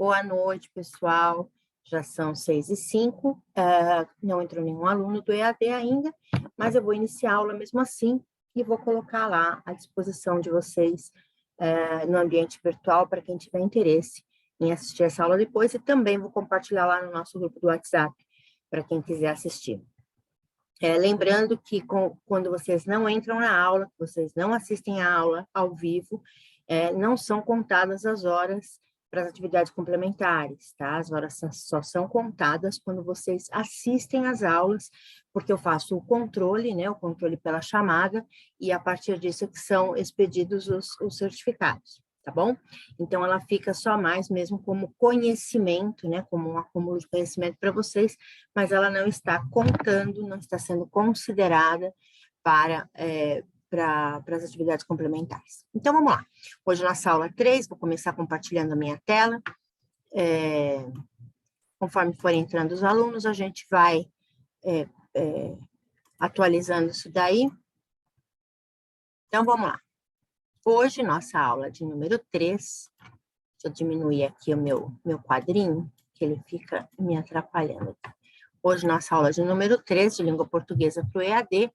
Boa noite, pessoal. Já são 6h05. Não entrou nenhum aluno do EAD ainda, mas eu vou iniciar a aula mesmo assim e vou colocar lá à disposição de vocês no ambiente virtual para quem tiver interesse em assistir essa aula depois, e também vou compartilhar lá no nosso grupo do WhatsApp para quem quiser assistir. Lembrando que quando vocês não entram na aula, vocês não assistem a aula ao vivo, não são contadas as horas para as atividades complementares, tá? As horas só são contadas quando vocês assistem às aulas, porque eu faço o controle, né? O controle pela chamada, e a partir disso que são expedidos os certificados, tá bom? Então, ela fica só mais mesmo como conhecimento, né? Como um acúmulo de conhecimento para vocês, mas ela não está contando, não está sendo considerada para as atividades complementares. Então, vamos lá. Hoje, nossa aula 3, vou começar compartilhando a minha tela. Conforme forem entrando os alunos, a gente vai atualizando isso daí. Então, vamos lá. Hoje, nossa aula de número 3, deixa eu diminuir aqui o meu quadrinho, que ele fica me atrapalhando. Hoje, nossa aula de número 3, de língua portuguesa para o EAD,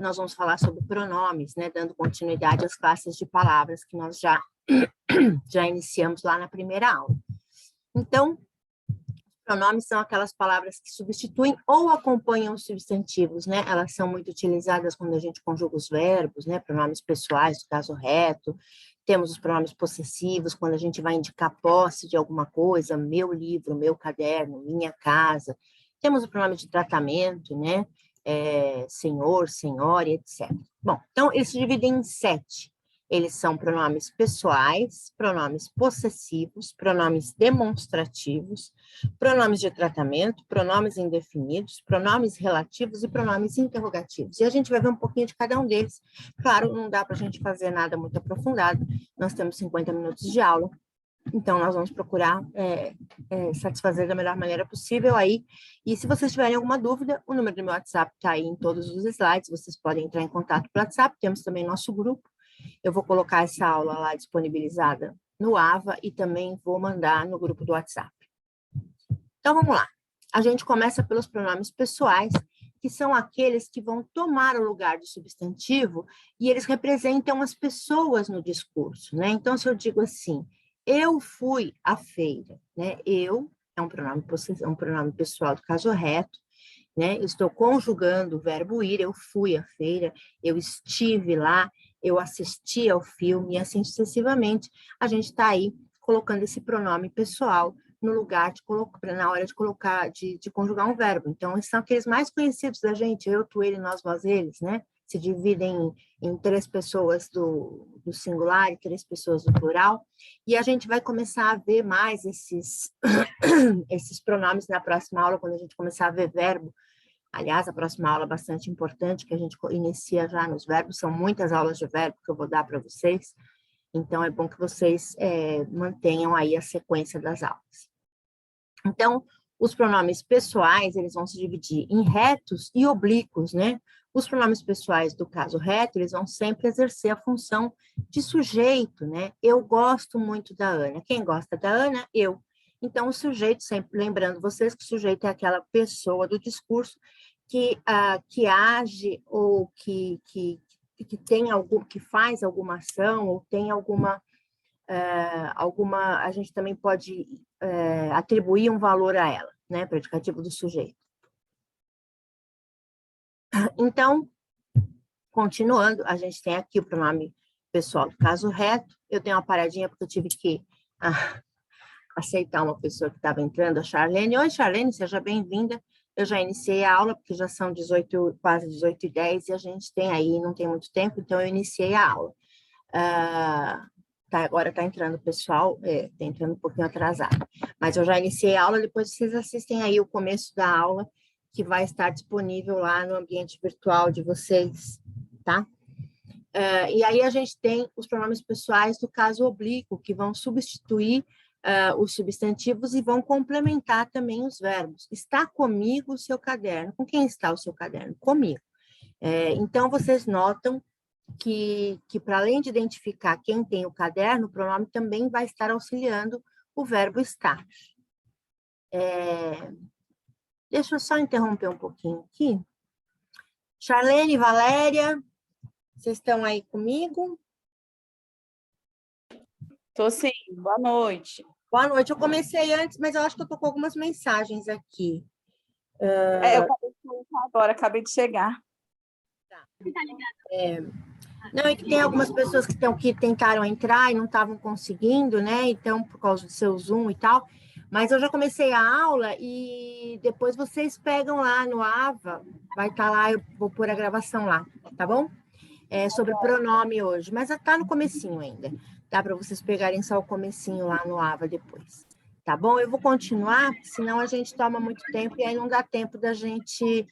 nós vamos falar sobre pronomes, né, dando continuidade às classes de palavras que nós já iniciamos lá na primeira aula. Então, pronomes são aquelas palavras que substituem ou acompanham os substantivos, né? Elas são muito utilizadas quando a gente conjuga os verbos, né? Pronomes pessoais, no caso reto. Temos os pronomes possessivos, quando a gente vai indicar posse de alguma coisa, meu livro, meu caderno, minha casa. Temos o pronome de tratamento, né? Senhor, senhora, etc. Bom, então, eles se dividem em 7. Eles são pronomes pessoais, pronomes possessivos, pronomes demonstrativos, pronomes de tratamento, pronomes indefinidos, pronomes relativos e pronomes interrogativos. E a gente vai ver um pouquinho de cada um deles. Claro, não dá para a gente fazer nada muito aprofundado, nós temos 50 minutos de aula, então nós vamos procurar satisfazer da melhor maneira possível aí. E se vocês tiverem alguma dúvida, o número do meu WhatsApp está aí em todos os slides, vocês podem entrar em contato pelo WhatsApp, temos também nosso grupo. Eu vou colocar essa aula lá disponibilizada no AVA e também vou mandar no grupo do WhatsApp. Então, vamos lá. A gente começa pelos pronomes pessoais, que são aqueles que vão tomar o lugar do substantivo e eles representam as pessoas no discurso, né? Então, se eu digo assim, eu fui à feira, né? Eu é um pronome pessoal do caso reto, né? Eu estou conjugando o verbo ir, eu fui à feira, eu estive lá, eu assisti ao filme, e assim sucessivamente. A gente está aí colocando esse pronome pessoal no lugar de colocar, na hora de colocar, de conjugar um verbo. Então, esses são aqueles mais conhecidos da gente, eu, tu, ele, nós, vós, eles, né? Se dividem em 3 pessoas do singular e 3 pessoas do plural, e a gente vai começar a ver mais esses pronomes na próxima aula, quando a gente começar a ver verbo. Aliás, a próxima aula é bastante importante, que a gente inicia já nos verbos, são muitas aulas de verbo que eu vou dar para vocês, então é bom que vocês mantenham aí a sequência das aulas. Então, os pronomes pessoais, eles vão se dividir em retos e oblíquos, né? Os pronomes pessoais do caso reto, eles vão sempre exercer a função de sujeito, né? Eu gosto muito da Ana. Quem gosta da Ana? Eu. Então, o sujeito, sempre lembrando vocês que o sujeito é aquela pessoa do discurso que age ou que tem algum, que faz alguma ação ou tem alguma, a gente também pode atribuir um valor a ela, né? Predicativo do sujeito. Então, continuando, a gente tem aqui o pronome pessoal do caso reto. Eu dei uma paradinha porque eu tive que aceitar uma pessoa que estava entrando, a Charlene. Oi, Charlene, seja bem-vinda. Eu já iniciei a aula, porque já são quase 18h10, e a gente tem aí, não tem muito tempo, então eu iniciei a aula. Agora está entrando o pessoal, está entrando um pouquinho atrasado. Mas eu já iniciei a aula, depois vocês assistem aí o começo da aula, que vai estar disponível lá no ambiente virtual de vocês, tá? E aí a gente tem os pronomes pessoais do caso oblíquo, que vão substituir os substantivos e vão complementar também os verbos. Está comigo o seu caderno. Com quem está o seu caderno? Comigo. Então, vocês notam que para além de identificar quem tem o caderno, o pronome também vai estar auxiliando o verbo estar. Deixa eu só interromper um pouquinho aqui. Charlene, Valéria, vocês estão aí comigo? Estou sim, boa noite. Boa noite. Eu comecei antes, mas eu acho que eu estou com algumas mensagens aqui. Eu acabei de começar agora, acabei de chegar. Não, é que tem algumas pessoas que tentaram entrar e não estavam conseguindo, né? Então, por causa do seu Zoom e tal. Mas eu já comecei a aula e depois vocês pegam lá no AVA, vai estar lá, eu vou pôr a gravação lá, tá bom? É sobre pronome hoje, mas está no comecinho ainda. Dá para vocês pegarem só o comecinho lá no AVA depois. Tá bom? Eu vou continuar, senão a gente toma muito tempo e aí não dá tempo da gente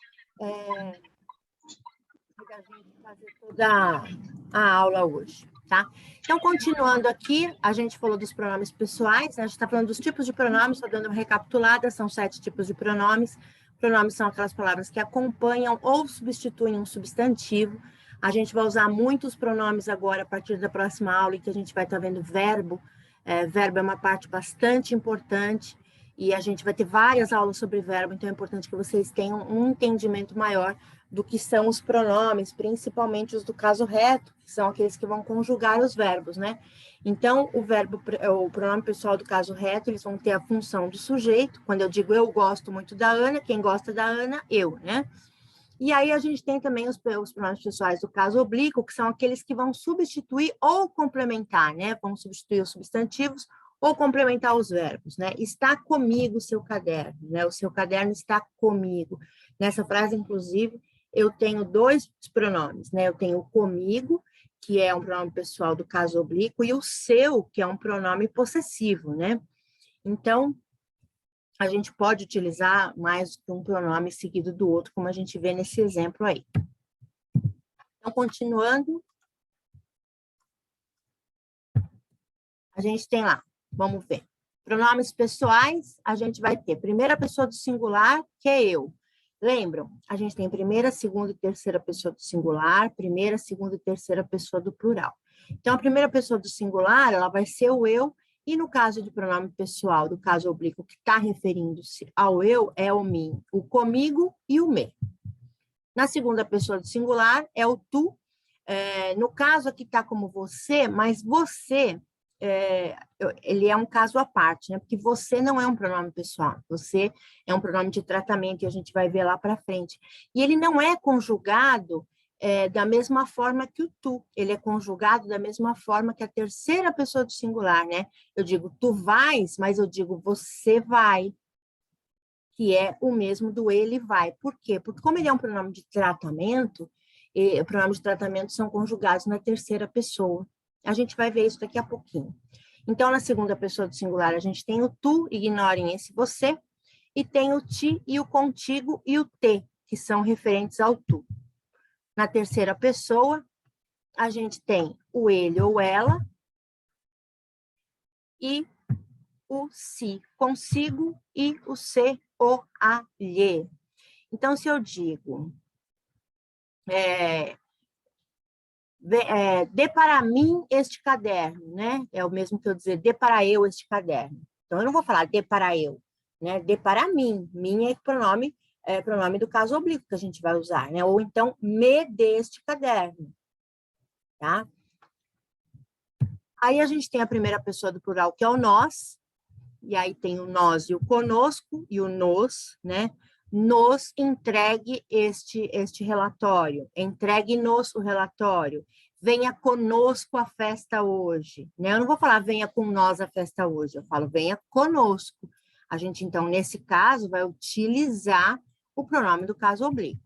fazer toda a aula hoje, tá? Então, continuando aqui, a gente falou dos pronomes pessoais, né? A gente está falando dos tipos de pronomes, estou dando uma recapitulada, são 7 tipos de pronomes. Pronomes são aquelas palavras que acompanham ou substituem um substantivo. A gente vai usar muitos pronomes agora, a partir da próxima aula, em que a gente vai estar vendo verbo. Verbo é uma parte bastante importante, e a gente vai ter várias aulas sobre verbo, então é importante que vocês tenham um entendimento maior do que são os pronomes, principalmente os do caso reto, que são aqueles que vão conjugar os verbos, né? Então, o pronome pessoal do caso reto, eles vão ter a função do sujeito. Quando eu digo eu gosto muito da Ana, quem gosta da Ana, eu, né? E aí a gente tem também os pronomes pessoais do caso oblíquo, que são aqueles que vão substituir ou complementar, né? Vão substituir os substantivos ou complementar os verbos, né? Está comigo o seu caderno, né? O seu caderno está comigo. Nessa frase, inclusive, eu tenho 2 pronomes, né? Eu tenho o comigo, que é um pronome pessoal do caso oblíquo, e o seu, que é um pronome possessivo, né? Então, a gente pode utilizar mais um pronome seguido do outro, como a gente vê nesse exemplo aí. Então, continuando, a gente tem lá, vamos ver. Pronomes pessoais, a gente vai ter primeira pessoa do singular, que é eu. Lembram? A gente tem primeira, segunda e terceira pessoa do singular, primeira, segunda e terceira pessoa do plural. Então, a primeira pessoa do singular, ela vai ser o eu, e no caso de pronome pessoal, do caso oblíquo, que está referindo-se ao eu, é o mim, o comigo e o me. Na segunda pessoa do singular, é o tu. No caso aqui está como você, mas você, ele é um caso à parte, né? Porque você não é um pronome pessoal, você é um pronome de tratamento, e a gente vai ver lá para frente. E ele não é conjugado da mesma forma que o tu, ele é conjugado da mesma forma que a terceira pessoa do singular, né? Eu digo tu vais, mas eu digo você vai, que é o mesmo do ele vai. Por quê? Porque como ele é um pronome de tratamento, pronomes de tratamento são conjugados na terceira pessoa. A gente vai ver isso daqui a pouquinho. Então, na segunda pessoa do singular, a gente tem o tu, ignorem esse você, e tem o ti e o contigo e o te, que são referentes ao tu. Na terceira pessoa, a gente tem o ele ou ela e o si, consigo, e o se, o, a, lhe. Então, se eu digo, dê para mim este caderno, né? É o mesmo que eu dizer, dê para eu este caderno. Então, eu não vou falar dê para eu, né? Dê para mim. Mim é pronome do caso oblíquo que a gente vai usar, né? Ou então, me dê este caderno, tá? Aí a gente tem a primeira pessoa do plural, que é o nós, e aí tem o nós e o conosco, e o nos, né? Nos entregue este relatório, entregue-nos o relatório, venha conosco à festa hoje, né? Eu não vou falar venha com nós à festa hoje, eu falo venha conosco. A gente, então, nesse caso, vai utilizar o pronome do caso oblíquo.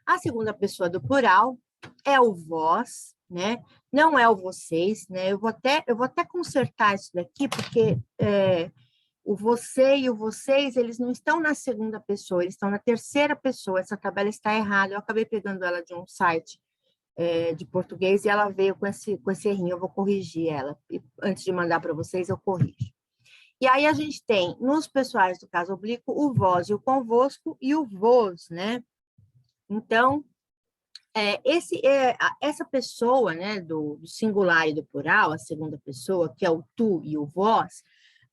A segunda pessoa do plural é o vós, né? Não é o vocês, né? Eu vou até consertar isso daqui, porque o você e o vocês, eles não estão na segunda pessoa, eles estão na terceira pessoa. Essa tabela está errada. Eu acabei pegando ela de um site de português e ela veio com esse errinho. Eu vou corrigir ela. E antes de mandar para vocês, eu corrijo. E aí a gente tem, nos pessoais do caso oblíquo, o vós e o convosco e o vos, né? Então, essa pessoa, né, do singular e do plural, a segunda pessoa, que é o tu e o vós,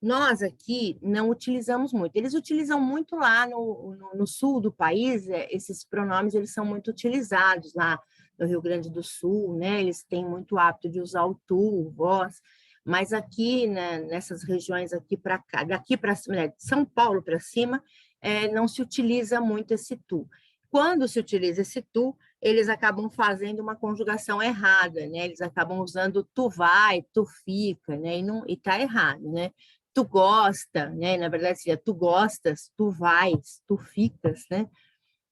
Nós aqui não utilizamos muito. Eles utilizam muito lá no sul do país, esses pronomes eles são muito utilizados lá no Rio Grande do Sul, né? Eles têm muito hábito de usar o tu, o vós, mas aqui, né, nessas regiões aqui para cá, daqui para cima, né, de São Paulo para cima, não se utiliza muito esse tu. Quando se utiliza esse tu, eles acabam fazendo uma conjugação errada, né? Eles acabam usando tu vai, tu fica, né? E tá errado, né? Tu gosta, né? Na verdade, seria tu gostas, tu vais, tu ficas, né?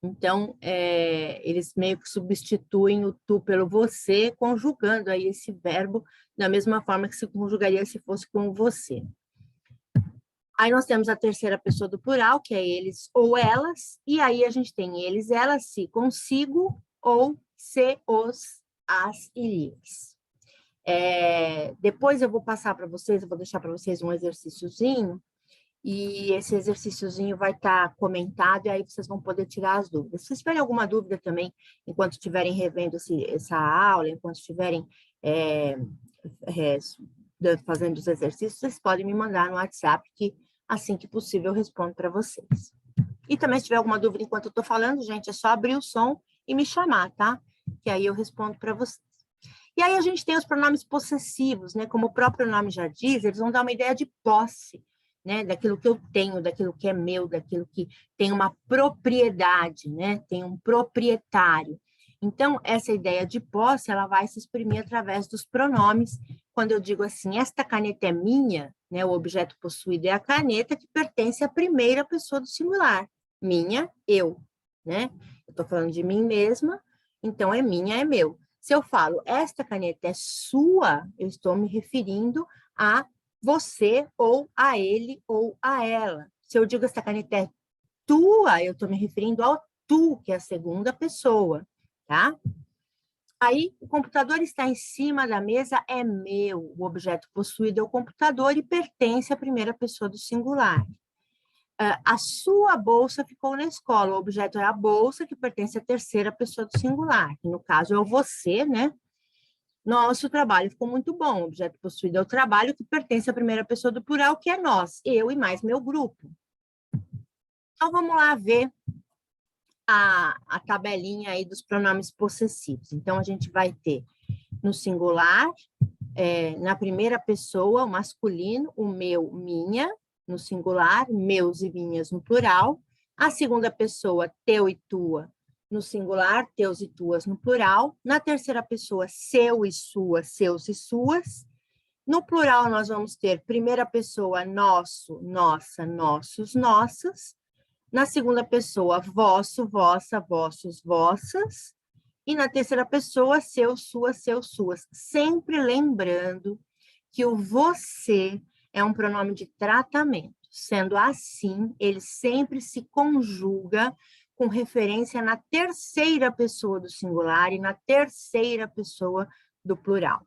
Então, eles meio que substituem o tu pelo você, conjugando aí esse verbo da mesma forma que se conjugaria se fosse com você. Aí nós temos a terceira pessoa do plural, que é eles ou elas, e aí a gente tem eles, elas, se, consigo, ou se, os, as e lhes. Depois eu vou passar para vocês, eu vou deixar para vocês um exercíciozinho, e esse exercíciozinho vai estar comentado, e aí vocês vão poder tirar as dúvidas. Se vocês tiverem alguma dúvida também, enquanto estiverem revendo essa aula, enquanto estiverem fazendo os exercícios, vocês podem me mandar no WhatsApp, que assim que possível eu respondo para vocês. E também, se tiver alguma dúvida enquanto eu estou falando, gente, é só abrir o som e me chamar, tá? Que aí eu respondo para vocês. E aí a gente tem os pronomes possessivos, né? Como o próprio nome já diz, eles vão dar uma ideia de posse, né? Daquilo que eu tenho, daquilo que é meu, daquilo que tem uma propriedade, né? Tem um proprietário. Então, essa ideia de posse, ela vai se exprimir através dos pronomes. Quando eu digo assim, esta caneta é minha, né? O objeto possuído é a caneta que pertence à primeira pessoa do singular. Minha, eu, né? Eu estou falando de mim mesma, então é minha, é meu. Se eu falo, esta caneta é sua, eu estou me referindo a você, ou a ele, ou a ela. Se eu digo, esta caneta é tua, eu estou me referindo ao tu, que é a segunda pessoa, tá? Aí, o computador está em cima da mesa, é meu. O objeto possuído é o computador e pertence à primeira pessoa do singular. A sua bolsa ficou na escola. O objeto é a bolsa, que pertence à terceira pessoa do singular, que no caso é o você, né? Nosso trabalho ficou muito bom. O objeto possuído é o trabalho, que pertence à primeira pessoa do plural, que é nós, eu e mais meu grupo. Então, vamos lá ver a tabelinha aí dos pronomes possessivos. Então, a gente vai ter no singular, na primeira pessoa, o masculino, o meu, minha, no singular, meus e minhas no plural. A segunda pessoa, teu e tua, no singular, teus e tuas no plural. Na terceira pessoa, seu e sua, seus e suas. No plural, nós vamos ter primeira pessoa, nosso, nossa, nossos, nossas. Na segunda pessoa, vosso, vossa, vossos, vossas. E na terceira pessoa, seu, sua, seus, suas. Sempre lembrando que o você é um pronome de tratamento. Sendo assim, ele sempre se conjuga com referência na terceira pessoa do singular e na terceira pessoa do plural.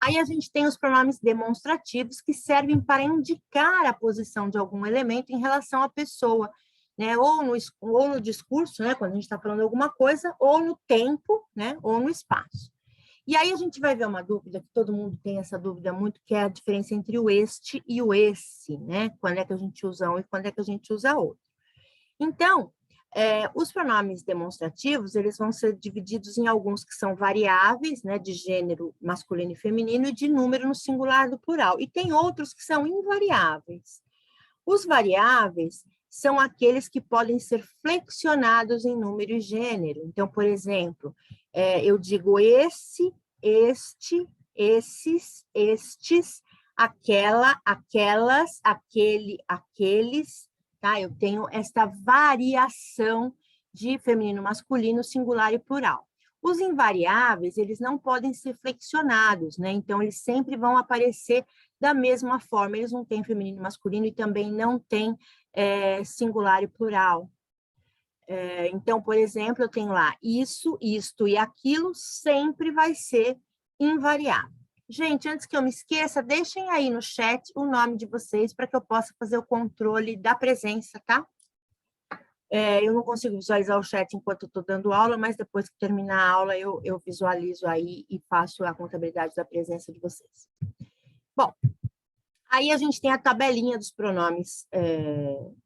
Aí a gente tem os pronomes demonstrativos, que servem para indicar a posição de algum elemento em relação à pessoa, né? Ou no discurso, né? Quando a gente está falando alguma coisa, ou no tempo, né? Ou no espaço. E aí a gente vai ver uma dúvida, que todo mundo tem essa dúvida muito, que é a diferença entre o este e o esse, né? Quando é que a gente usa um e quando é que a gente usa outro. Então, os pronomes demonstrativos, eles vão ser divididos em alguns que são variáveis, né, de gênero masculino e feminino, e de número no singular do plural. E tem outros que são invariáveis. Os variáveis são aqueles que podem ser flexionados em número e gênero. Então, por exemplo, eu digo esse, este, esses, estes, aquela, aquelas, aquele, aqueles, tá? Eu tenho esta variação de feminino, masculino, singular e plural. Os invariáveis, eles não podem ser flexionados, né? Então, eles sempre vão aparecer da mesma forma. Eles não têm feminino e masculino e também não têm singular e plural. Então, por exemplo, eu tenho lá isso, isto e aquilo, sempre vai ser invariável. Gente, antes que eu me esqueça, deixem aí no chat o nome de vocês para que eu possa fazer o controle da presença, tá? Eu não consigo visualizar o chat enquanto eu estou dando aula, mas depois que terminar a aula, eu visualizo aí e faço a contabilidade da presença de vocês. Bom, Aí a gente tem a tabelinha dos pronomes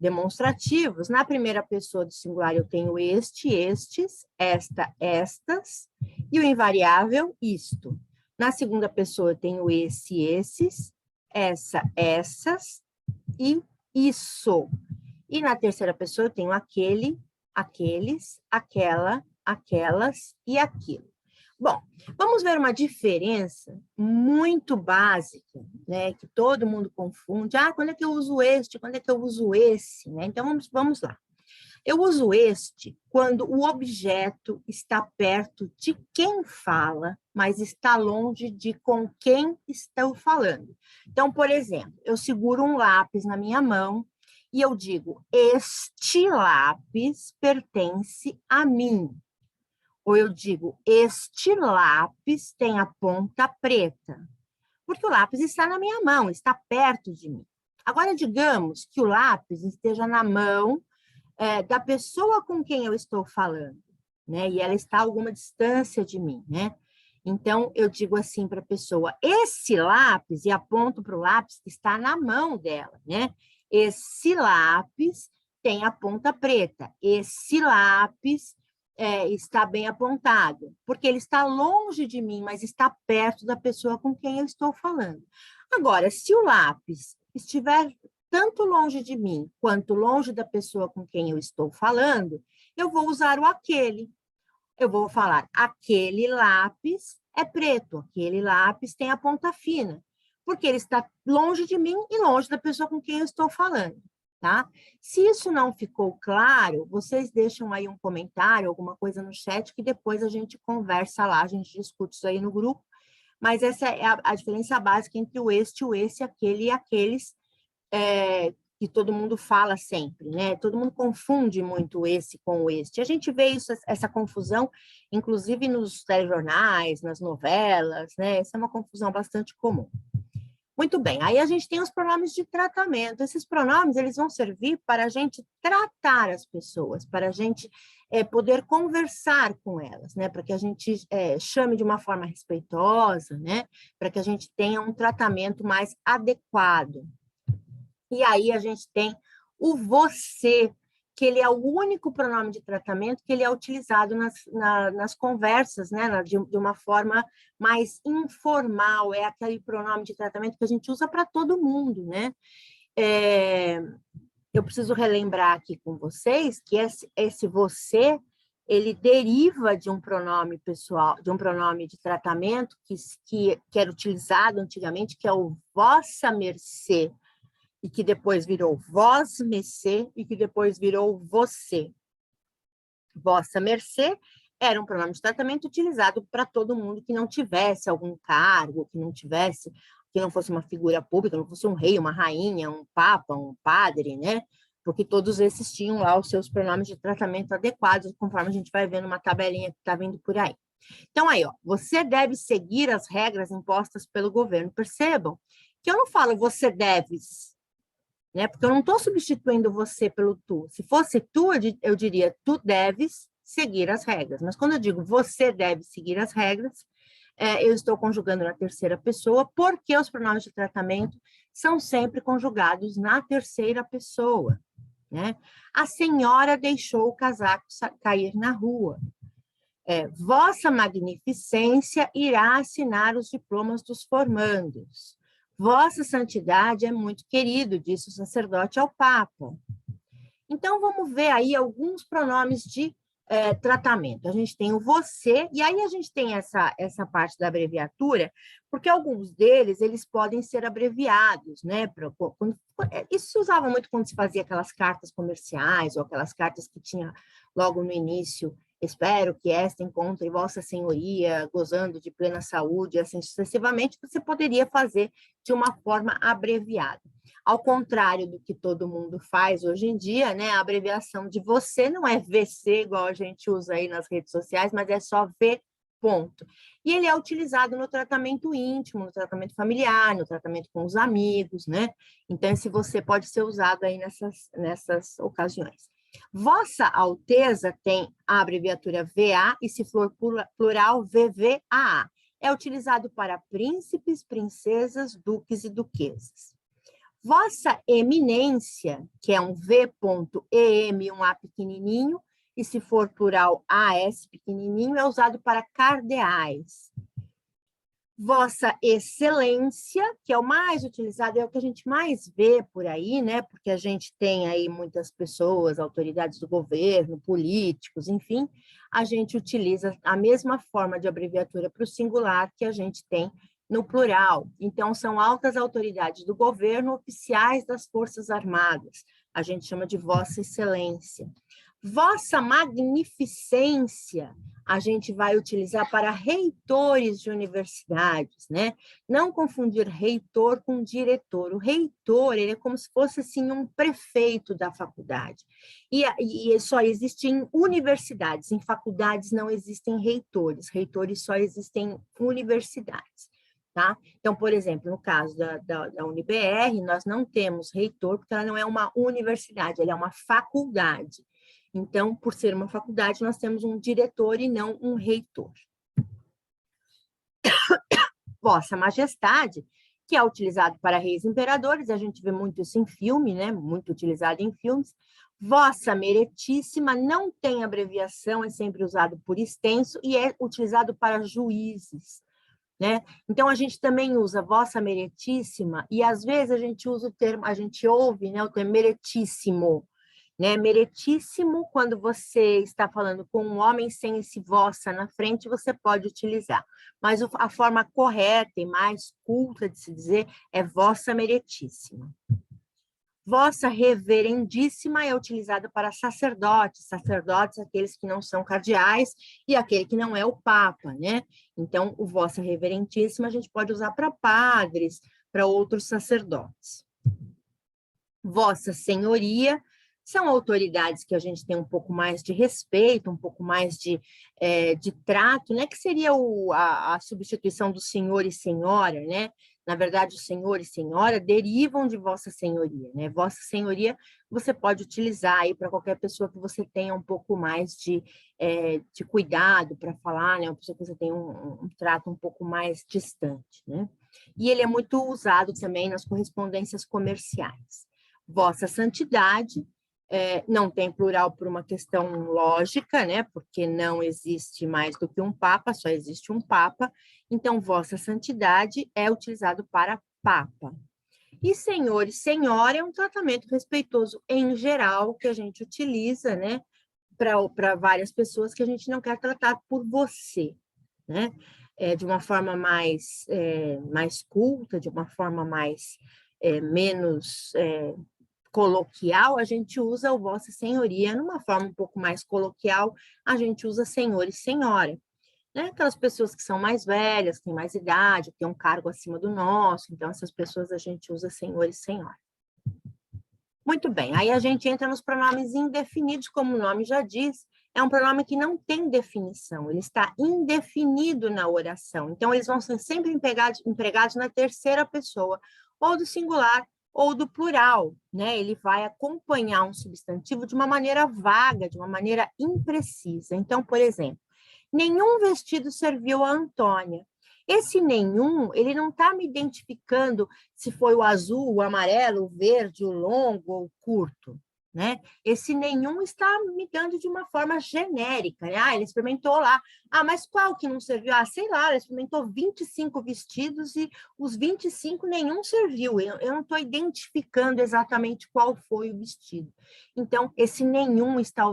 demonstrativos. Na primeira pessoa do singular eu tenho este, estes, esta, estas, e o invariável, isto. Na segunda pessoa eu tenho esse, esses, essa, essas e isso. E na terceira pessoa eu tenho aquele, aqueles, aquela, aquelas e aquilo. Bom, vamos ver uma diferença muito básica, né, que todo mundo confunde. Ah, quando é que eu uso este? Quando é que eu uso esse? Né? Então, vamos lá. Eu uso este quando o objeto está perto de quem fala, mas está longe de com quem estou falando. Então, por exemplo, eu seguro um lápis na minha mão e eu digo, este lápis pertence a mim. Ou eu digo, este lápis tem a ponta preta, porque o lápis está na minha mão, está perto de mim. Agora, digamos que o lápis esteja na mão da pessoa com quem eu estou falando, né? E ela está a alguma distância de mim, né? Então, eu digo assim para a pessoa, esse lápis, e aponto para o lápis que está na mão dela, né? Esse lápis tem a ponta preta, esse lápis está bem apontado, porque ele está longe de mim, mas está perto da pessoa com quem eu estou falando. Agora, se o lápis estiver tanto longe de mim quanto longe da pessoa com quem eu estou falando, eu vou usar o aquele. Eu vou falar, aquele lápis é preto, aquele lápis tem a ponta fina, porque ele está longe de mim e longe da pessoa com quem eu estou falando. Tá? Se isso não ficou claro, vocês deixam aí um comentário, alguma coisa no chat, que depois a gente conversa lá, a gente discute isso aí no grupo, mas essa é a diferença básica entre o esse, aquele e aqueles, que todo mundo fala sempre, né? Todo mundo confunde muito esse com o este. A gente vê isso, essa confusão, inclusive nos telejornais, nas novelas, né? Essa é uma confusão bastante comum. Muito bem, aí a gente tem os pronomes de tratamento. Esses pronomes, eles vão servir para a gente tratar as pessoas, para a gente poder conversar com elas, né? Para que a gente chame de uma forma respeitosa, né? Para que a gente tenha um tratamento mais adequado. E aí a gente tem o você, que ele é o único pronome de tratamento que ele é utilizado nas conversas, né, de uma forma mais informal, é aquele pronome de tratamento que a gente usa para todo mundo, né? Eu preciso relembrar aqui com vocês que esse você, ele deriva de um pronome pessoal, de um pronome de tratamento que era utilizado antigamente, que é o vossa mercê, e que depois virou vós mercê, e que depois virou você. Vossa mercê era um pronome de tratamento utilizado para todo mundo que não tivesse algum cargo, que não fosse uma figura pública, não fosse um rei, uma rainha, um papa, um padre, né? Porque todos esses tinham lá os seus pronomes de tratamento adequados, conforme a gente vai vendo uma tabelinha que está vindo por aí. Então, aí, ó, você deve seguir as regras impostas pelo governo. Percebam que eu não falo você deves, né? Porque eu não estou substituindo você pelo tu. Se fosse tu, eu diria, tu deves seguir as regras. Mas quando eu digo você deve seguir as regras, eu estou conjugando na terceira pessoa, porque os pronomes de tratamento são sempre conjugados na terceira pessoa, né? A senhora deixou o casaco cair na rua. Vossa Magnificência irá assinar os diplomas dos formandos. Vossa Santidade é muito querido, disse o sacerdote ao Papa. Então, vamos ver aí alguns pronomes de tratamento. A gente tem o você, e aí a gente tem essa parte da abreviatura, porque alguns deles, eles podem ser abreviados, né? Isso se usava muito quando se fazia aquelas cartas comerciais, ou aquelas cartas que tinha logo no início, espero que esta encontre Vossa Senhoria gozando de plena saúde, assim sucessivamente, você poderia fazer de uma forma abreviada. Ao contrário do que todo mundo faz hoje em dia, né? A abreviação de você não é VC, igual a gente usa aí nas redes sociais, mas é só V, ponto. E ele é utilizado no tratamento íntimo, no tratamento familiar, no tratamento com os amigos, né? Então, esse você pode ser usado aí nessas ocasiões. Vossa Alteza tem a abreviatura VA e, se for plural, VVAA. É utilizado para príncipes, princesas, duques e duquesas. Vossa Eminência, que é um V.em, um A pequenininho, e se for plural, AS pequenininho, é usado para cardeais. Vossa Excelência, que é o mais utilizado, é o que a gente mais vê por aí, né? Porque a gente tem aí muitas pessoas, autoridades do governo, políticos, enfim, a gente utiliza a mesma forma de abreviatura para o singular que a gente tem no plural. Então, são altas autoridades do governo, oficiais das Forças Armadas. A gente chama de Vossa Excelência. Vossa Magnificência, a gente vai utilizar para reitores de universidades, né? Não confundir reitor com diretor. O reitor, ele é como se fosse, assim, um prefeito da faculdade. E só existe em universidades, em faculdades não existem reitores. Reitores só existem em universidades, tá? Então, por exemplo, no caso da UniBR, nós não temos reitor, porque ela não é uma universidade, ela é uma faculdade. Então, por ser uma faculdade, nós temos um diretor e não um reitor. Vossa Majestade, que é utilizado para reis e imperadores, a gente vê muito isso em filme, né? Muito utilizado em filmes. Vossa Meretíssima não tem abreviação, é sempre usado por extenso e é utilizado para juízes, né? Então, a gente também usa Vossa Meretíssima e, às vezes, a gente usa o termo, a gente ouve, né, o termo meretíssimo, né? Meretíssimo, quando você está falando com um homem sem esse vossa na frente, você pode utilizar. Mas a forma correta e mais culta de se dizer é vossa meretíssima. Vossa reverendíssima é utilizada para sacerdotes, aqueles que não são cardeais e aquele que não é o papa, né? Então, o vossa reverendíssima a gente pode usar para padres, para outros sacerdotes. Vossa senhoria são autoridades que a gente tem um pouco mais de respeito, um pouco mais de trato, né? Que seria a substituição do senhor e senhora, né? Na verdade, o senhor e senhora derivam de vossa senhoria, né? Vossa senhoria você pode utilizar aí para qualquer pessoa que você tenha um pouco mais de cuidado para falar, né? Uma pessoa que você tem um trato um pouco mais distante, né? E ele é muito usado também nas correspondências comerciais. Vossa Santidade, não tem plural por uma questão lógica, né? Porque não existe mais do que um papa, só existe um papa. Então, Vossa Santidade é utilizado para papa. E senhor e senhora é um tratamento respeitoso em geral que a gente utiliza, né? Para várias pessoas que a gente não quer tratar por você, né? De uma forma mais culta, de uma forma menos coloquial, a gente usa o Vossa Senhoria. Numa forma um pouco mais coloquial, a gente usa senhor e senhora, né? Aquelas pessoas que são mais velhas, têm mais idade, têm um cargo acima do nosso, então essas pessoas a gente usa senhor e senhora. Muito bem, aí a gente entra nos pronomes indefinidos, como o nome já diz, é um pronome que não tem definição, ele está indefinido na oração, então eles vão ser sempre empregados na terceira pessoa, ou do singular, ou do plural, né? Ele vai acompanhar um substantivo de uma maneira vaga, de uma maneira imprecisa. Então, por exemplo, nenhum vestido serviu a Antônia. Esse nenhum, ele não está me identificando se foi o azul, o amarelo, o verde, o longo ou o curto, né? Esse nenhum está me dando de uma forma genérica, né? Ah, ele experimentou lá. Ah, mas qual que não serviu? Ah, sei lá, ele experimentou 25 vestidos e os 25 nenhum serviu. Eu não estou identificando exatamente qual foi o vestido. Então, esse nenhum está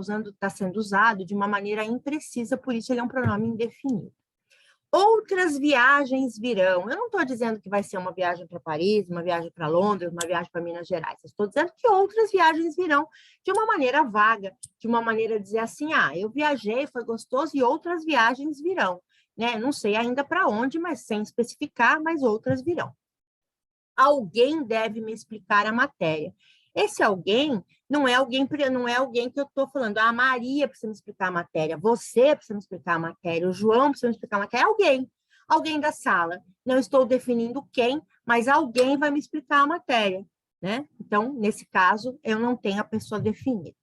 sendo usado de uma maneira imprecisa, por isso ele é um pronome indefinido. Outras viagens virão. Eu não estou dizendo que vai ser uma viagem para Paris, uma viagem para Londres, uma viagem para Minas Gerais. Eu estou dizendo que outras viagens virão de uma maneira vaga, de uma maneira de dizer assim, ah, eu viajei, foi gostoso e outras viagens virão, né? Não sei ainda para onde, mas sem especificar, mas outras virão. Alguém deve me explicar a matéria. Esse alguém não é alguém que eu estou falando, a Maria precisa me explicar a matéria, você precisa me explicar a matéria, o João precisa me explicar a matéria, alguém da sala. Não estou definindo quem, mas alguém vai me explicar a matéria, né? Então, nesse caso, eu não tenho a pessoa definida.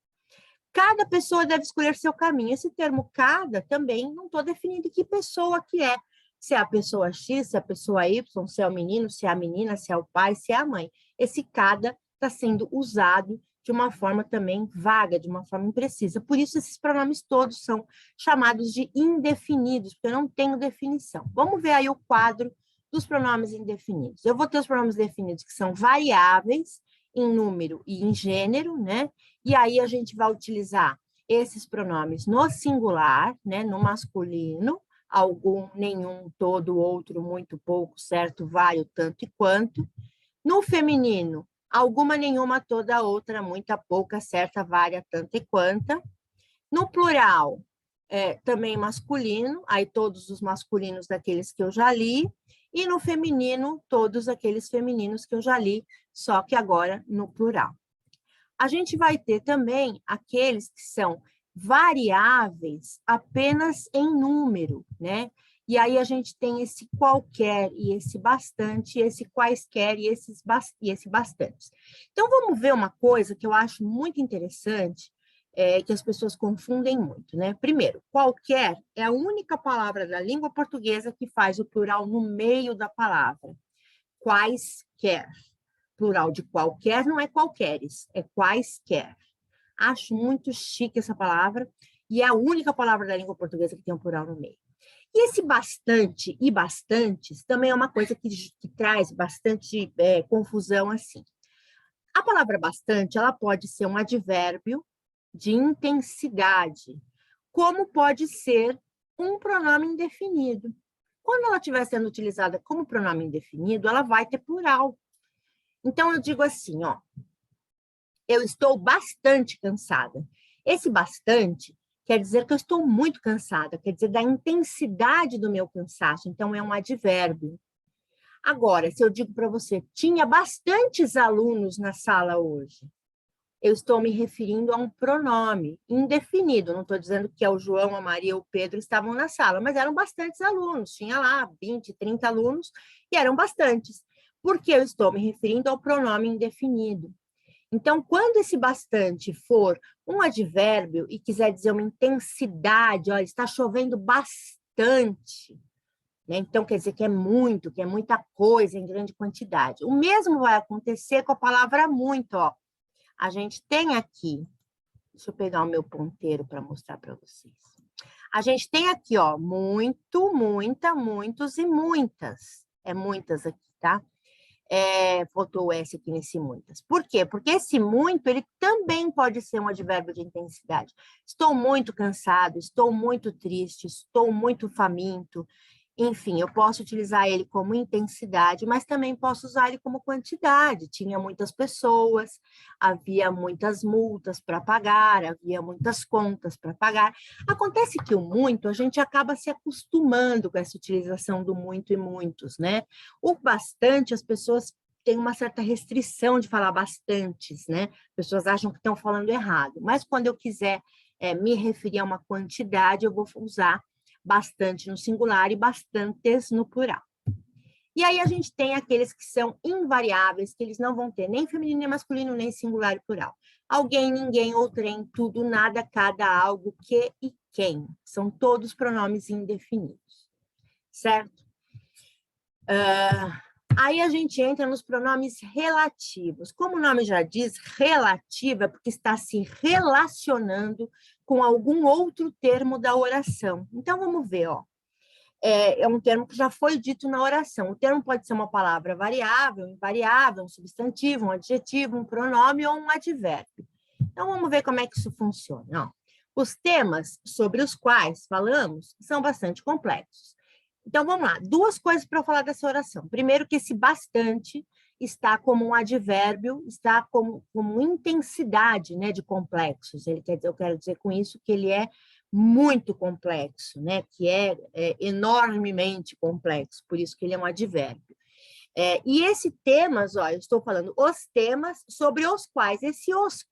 Cada pessoa deve escolher seu caminho. Esse termo cada também não estou definindo que pessoa que é. se é a pessoa X, se é a pessoa Y, se é o menino, se é a menina, se é o pai, se é a mãe. Esse cada está sendo usado de uma forma também vaga, de uma forma imprecisa. Por isso, esses pronomes todos são chamados de indefinidos, porque eu não tenho definição. Vamos ver aí o quadro dos pronomes indefinidos. Eu vou ter os pronomes definidos que são variáveis em número e em gênero, né? E aí a gente vai utilizar esses pronomes no singular, né? No masculino, algum, nenhum, todo, outro, muito, pouco, certo, vário, tanto e quanto. No feminino, alguma, nenhuma, toda, outra, muita, pouca, certa, vária, tanta e quanta. No plural, também masculino, aí todos os masculinos daqueles que eu já li, e no feminino, todos aqueles femininos que eu já li, só que agora no plural. A gente vai ter também aqueles que são variáveis apenas em número, né? E aí a gente tem esse qualquer, e esse bastante, e esse quaisquer, e esse bastante. Então, vamos ver uma coisa que eu acho muito interessante, que as pessoas confundem muito, né? Primeiro, qualquer é a única palavra da língua portuguesa que faz o plural no meio da palavra. Quaisquer. Plural de qualquer não é qualqueres, é quaisquer. Acho muito chique essa palavra, e é a única palavra da língua portuguesa que tem um plural no meio. E esse bastante e bastantes também é uma coisa que traz bastante confusão assim. A palavra bastante, ela pode ser um advérbio de intensidade, como pode ser um pronome indefinido. Quando ela estiver sendo utilizada como pronome indefinido, ela vai ter plural. Então, eu digo assim, ó, eu estou bastante cansada. Esse bastante quer dizer que eu estou muito cansada, quer dizer da intensidade do meu cansaço, então é um advérbio. Agora, se eu digo para você, tinha bastantes alunos na sala hoje, eu estou me referindo a um pronome indefinido, não estou dizendo que é o João, a Maria ou o Pedro estavam na sala, mas eram bastantes alunos, tinha lá 20, 30 alunos e eram bastantes, porque eu estou me referindo ao pronome indefinido. Então, quando esse bastante for um advérbio e quiser dizer uma intensidade, olha, está chovendo bastante, né? Então, quer dizer que é muito, que é muita coisa em grande quantidade. O mesmo vai acontecer com a palavra muito, ó. A gente tem aqui, deixa eu pegar o meu ponteiro para mostrar para vocês. A gente tem aqui, ó, muito, muita, muitos e muitas. É muitas aqui, tá? Faltou o S aqui nesse muitas. Por quê? Porque esse muito, ele também pode ser um advérbio de intensidade. Estou muito cansado, estou muito triste, estou muito faminto. Enfim, eu posso utilizar ele como intensidade, mas também posso usar ele como quantidade. Tinha muitas pessoas, havia muitas multas para pagar, havia muitas contas para pagar. Acontece que o muito, a gente acaba se acostumando com essa utilização do muito e muitos, né? O bastante, as pessoas têm uma certa restrição de falar bastantes, né? As pessoas acham que estão falando errado. Mas quando eu quiser me referir a uma quantidade, eu vou usar bastante no singular e bastantes no plural. E aí a gente tem aqueles que são invariáveis, que eles não vão ter nem feminino, nem masculino, nem singular e plural. Alguém, ninguém, outrem, tudo, nada, cada, algo, que e quem. São todos pronomes indefinidos, certo? Aí a gente entra nos pronomes relativos. Como o nome já diz, relativo é porque está se relacionando com algum outro termo da oração. Então, vamos ver, ó. É um termo que já foi dito na oração. O termo pode ser uma palavra variável, invariável, um substantivo, um adjetivo, um pronome ou um advérbio. Então, vamos ver como é que isso funciona. Ó. Os temas sobre os quais falamos são bastante complexos. Então, vamos lá. Duas coisas para eu falar dessa oração. Primeiro, que esse bastante está como um advérbio, está como intensidade, né, de complexos. Ele quer dizer, eu quero dizer com isso que ele é muito complexo, né, que é enormemente complexo, por isso que ele é um advérbio. E esse temas, ó, eu estou falando os temas sobre os quais. Esse os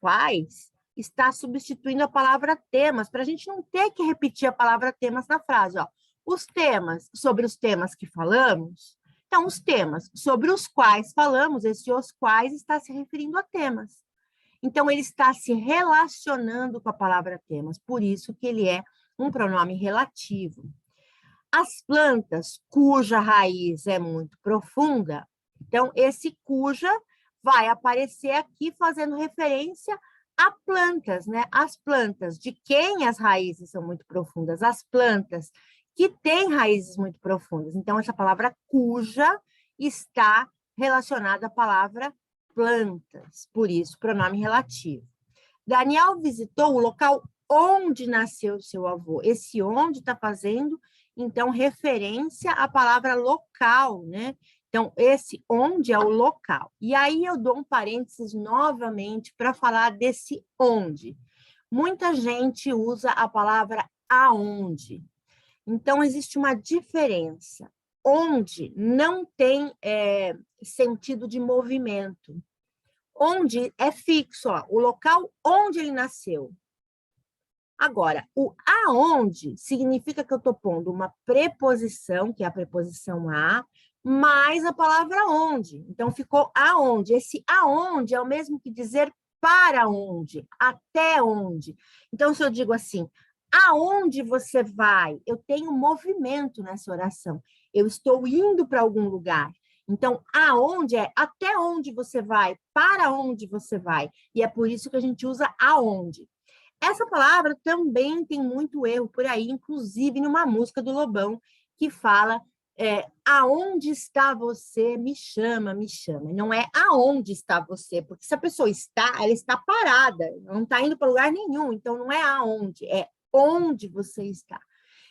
quais está substituindo a palavra temas, para a gente não ter que repetir a palavra temas na frase. Ó. Os temas, sobre os temas que falamos, então, os temas sobre os quais falamos, esse os quais está se referindo a temas. Então, ele está se relacionando com a palavra temas, por isso que ele é um pronome relativo. As plantas cuja raiz é muito profunda, então esse cuja vai aparecer aqui fazendo referência a plantas, né? As plantas de quem as raízes são muito profundas, as plantas que têm raízes muito profundas. Então, essa palavra cuja está relacionada à palavra plantas, por isso, pronome relativo. Daniel visitou o local onde nasceu seu avô. Esse onde está fazendo, então, referência à palavra local, né? Então, esse onde é o local. E aí eu dou um parênteses novamente para falar desse onde. Muita gente usa a palavra aonde. Então, existe uma diferença. Onde não tem sentido de movimento. Onde é fixo, ó, o local onde ele nasceu. Agora, o aonde significa que eu estou pondo uma preposição, que é a preposição a, mais a palavra onde. Então, ficou aonde. Esse aonde é o mesmo que dizer para onde, até onde. Então, se eu digo assim, aonde você vai? Eu tenho movimento nessa oração. Eu estou indo para algum lugar. Então, aonde é até onde você vai, para onde você vai. E é por isso que a gente usa aonde. Essa palavra também tem muito erro por aí, inclusive numa música do Lobão, que fala aonde está você, me chama, me chama. Não é aonde está você, porque se a pessoa está, ela está parada, não está indo para lugar nenhum, então não é aonde, é onde você está.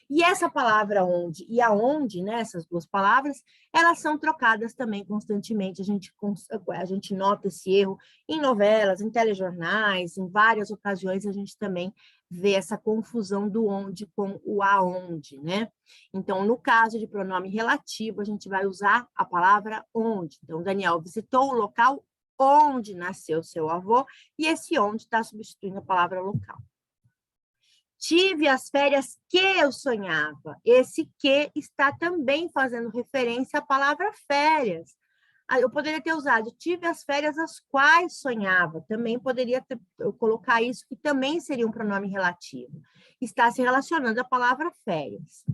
E essa palavra onde e aonde, né, essas duas palavras, elas são trocadas também constantemente. A gente nota esse erro em novelas, em telejornais, em várias ocasiões a gente também vê essa confusão do onde com o aonde, né? Então, no caso de pronome relativo, a gente vai usar a palavra onde. Então, Daniel visitou o local onde nasceu seu avô, e esse onde está substituindo a palavra local. Tive as férias que eu sonhava. Esse que está também fazendo referência à palavra férias. Eu poderia ter usado, tive as férias as quais sonhava. Também poderia colocar isso, que também seria um pronome relativo. Está se relacionando à palavra férias.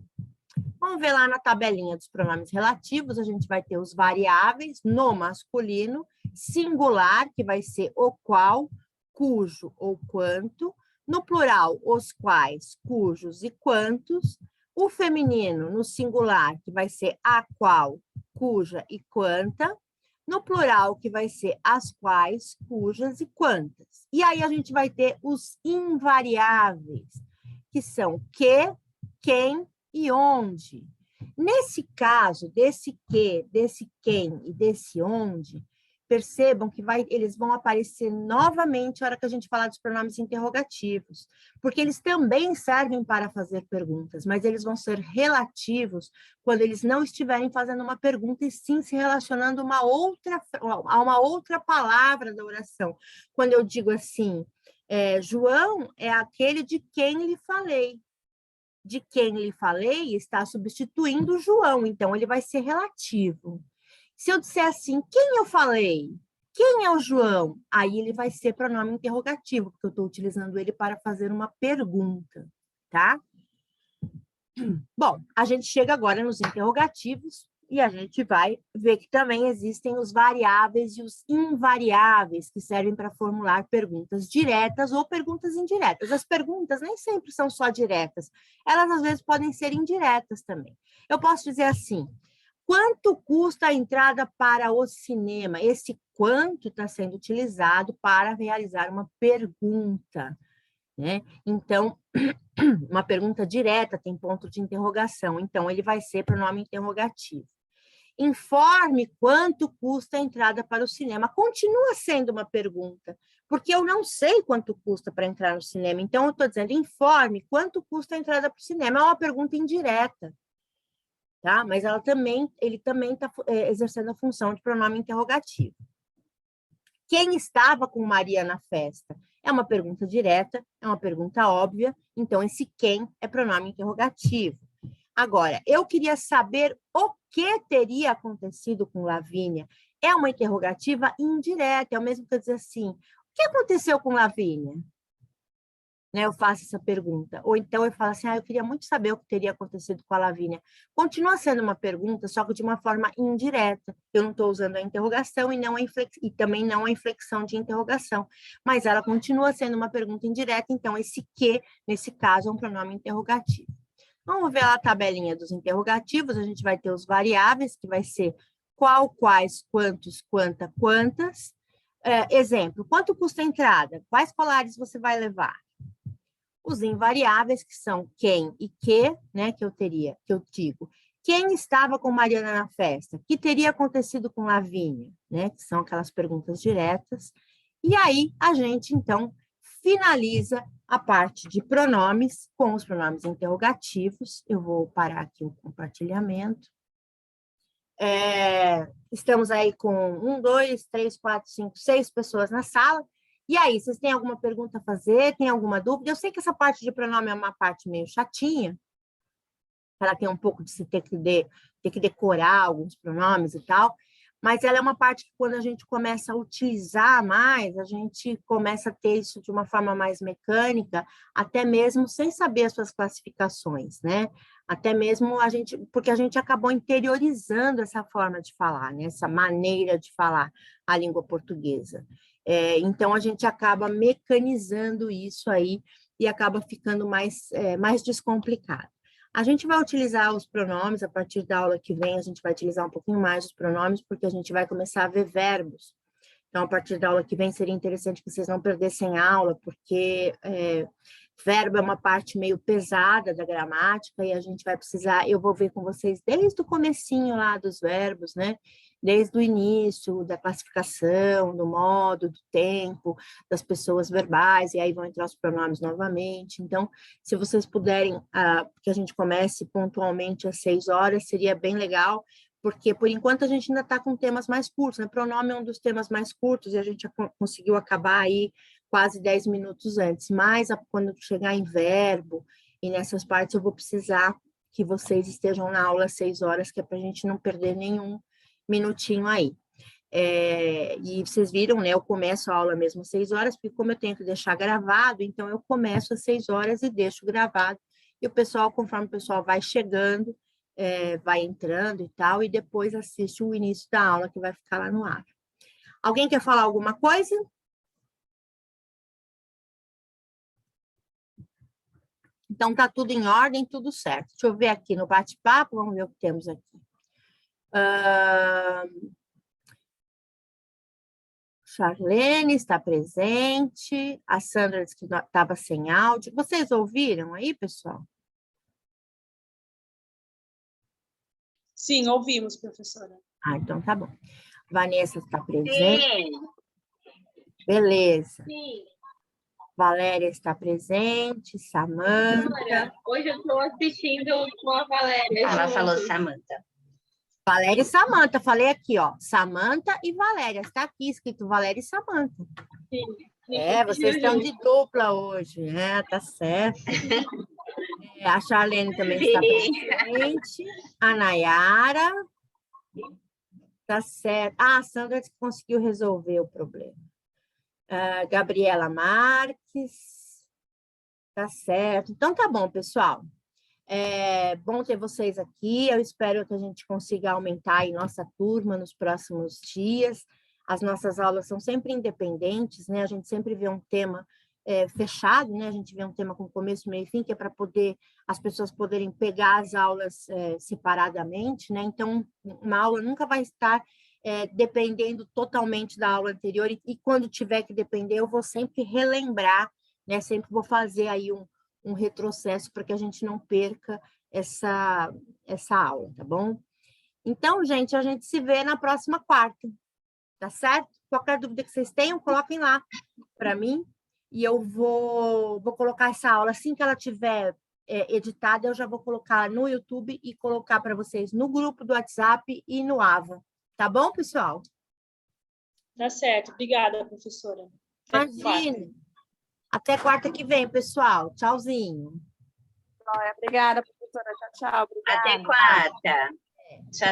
Vamos ver lá na tabelinha dos pronomes relativos, a gente vai ter os variáveis no masculino, singular, que vai ser o qual, cujo ou quanto, no plural, os quais, cujos e quantos, o feminino no singular, que vai ser a qual, cuja e quanta, no plural, que vai ser as quais, cujas e quantas. E aí a gente vai ter os invariáveis, que são que, quem e onde. Nesse caso, desse que, desse quem e desse onde, percebam que eles vão aparecer novamente na hora que a gente falar dos pronomes interrogativos, porque eles também servem para fazer perguntas, mas eles vão ser relativos quando eles não estiverem fazendo uma pergunta e sim se relacionando a uma outra palavra da oração. Quando eu digo assim, João é aquele de quem lhe falei. De quem lhe falei está substituindo o João, então ele vai ser relativo. Se eu disser assim, quem eu falei? Quem é o João? Aí ele vai ser pronome interrogativo, porque eu estou utilizando ele para fazer uma pergunta, tá? Bom, a gente chega agora nos interrogativos e a gente vai ver que também existem os variáveis e os invariáveis, que servem para formular perguntas diretas ou perguntas indiretas. As perguntas nem sempre são só diretas, elas às vezes podem ser indiretas também. Eu posso dizer assim, quanto custa a entrada para o cinema? Esse quanto está sendo utilizado para realizar uma pergunta, né? Então, uma pergunta direta tem ponto de interrogação, então ele vai ser pronome interrogativo. Informe quanto custa a entrada para o cinema. Continua sendo uma pergunta, porque eu não sei quanto custa para entrar no cinema, então eu estou dizendo, informe quanto custa a entrada para o cinema. É uma pergunta indireta, tá? Mas ele também está exercendo a função de pronome interrogativo. Quem estava com Maria na festa? É uma pergunta direta, é uma pergunta óbvia, então esse quem é pronome interrogativo. Agora, eu queria saber o que teria acontecido com Lavínia. É uma interrogativa indireta, é o mesmo que eu dizer assim, o que aconteceu com Lavínia? né, eu faço essa pergunta. Ou então eu falo assim, eu queria muito saber o que teria acontecido com a Lavínia. Continua sendo uma pergunta, só que de uma forma indireta. Eu não estou usando a interrogação e também não a inflexão de interrogação, mas ela continua sendo uma pergunta indireta, então esse que, nesse caso, é um pronome interrogativo. Vamos ver lá a tabelinha dos interrogativos, a gente vai ter os variáveis, que vai ser qual, quais, quantos, quanta, quantas. Exemplo, quanto custa a entrada? Quais colares você vai levar? Os invariáveis, que são quem e que, né, que eu digo. Quem estava com Mariana na festa? O que teria acontecido com Lavínia? Né, que são aquelas perguntas diretas. E aí, a gente, então, finaliza a parte de pronomes com os pronomes interrogativos. Eu vou parar aqui o compartilhamento. Estamos aí com 1, 2, 3, 4, 5, 6 pessoas na sala. E aí, vocês têm alguma pergunta a fazer? Tem alguma dúvida? Eu sei que essa parte de pronome é uma parte meio chatinha. Ela tem um pouco de se ter que decorar alguns pronomes e tal. Mas ela é uma parte que, quando a gente começa a utilizar mais, a gente começa a ter isso de uma forma mais mecânica, até mesmo sem saber as suas classificações, né? Até mesmo porque a gente acabou interiorizando essa forma de falar, né? Essa maneira de falar a língua portuguesa. Então, a gente acaba mecanizando isso aí e acaba ficando mais descomplicado. A gente vai utilizar os pronomes, a partir da aula que vem, a gente vai utilizar um pouquinho mais os pronomes, porque a gente vai começar a ver verbos. Então, a partir da aula que vem, seria interessante que vocês não perdessem aula, porque verbo é uma parte meio pesada da gramática, e a gente vai precisar, eu vou ver com vocês desde o comecinho lá dos verbos, né? Desde o início, da classificação, do modo, do tempo, das pessoas verbais, e aí vão entrar os pronomes novamente. Então, se vocês puderem, que a gente comece pontualmente às 6 horas, seria bem legal, porque, por enquanto, a gente ainda está com temas mais curtos, né? Pronome é um dos temas mais curtos, e a gente já conseguiu acabar aí quase 10 minutos antes. Mas, quando chegar em verbo, e nessas partes, eu vou precisar que vocês estejam na aula às 6 horas, que é para a gente não perder nenhum minutinho aí. E vocês viram, né? Eu começo a aula mesmo às 6 horas, porque como eu tenho que deixar gravado, então eu começo às 6 horas e deixo gravado. E o pessoal, conforme o pessoal vai chegando, vai entrando e tal, e depois assiste o início da aula, que vai ficar lá no ar. Alguém quer falar alguma coisa? Então, tá tudo em ordem, tudo certo. Deixa eu ver aqui no bate-papo, vamos ver o que temos aqui. Charlene está presente, a Sandra disse que estava sem áudio. Vocês ouviram aí, pessoal? Sim, ouvimos, professora. Então tá bom. Vanessa está presente. Sim. Beleza. Sim. Valéria está presente, Samanta. Hoje eu estou assistindo com a Valéria. Ela falou Samanta. Valéria e Samanta, falei aqui, ó. Samanta e Valéria. Está aqui escrito Valéria e Samanta. Sim. Vocês estão de dupla hoje, tá certo. A Charlene também está presente. A Nayara. Tá certo. A Sandra conseguiu resolver o problema. Gabriela Marques. Tá certo. Então, tá bom, pessoal. É bom ter vocês aqui. Eu espero que a gente consiga aumentar aí nossa turma nos próximos dias. As nossas aulas são sempre independentes, né? A gente sempre vê um tema fechado, né? A gente vê um tema com começo, meio e fim, que é para as pessoas poderem pegar as aulas separadamente, né? Então, uma aula nunca vai estar dependendo totalmente da aula anterior, e quando tiver que depender, eu vou sempre relembrar, né? Sempre vou fazer aí um retrocesso para que a gente não perca essa aula, tá bom? Então, gente, a gente se vê na próxima quarta, tá certo? Qualquer dúvida que vocês tenham, coloquem lá para mim, e eu vou colocar essa aula, assim que ela estiver editada, eu já vou colocar no YouTube e colocar para vocês no grupo do WhatsApp e no AVA, tá bom, pessoal? Tá certo, obrigada, professora. Imagina. Até quarta que vem, pessoal. Tchauzinho. Obrigada, professora. Tchau, tchau. Obrigada. Até quarta. Tchau.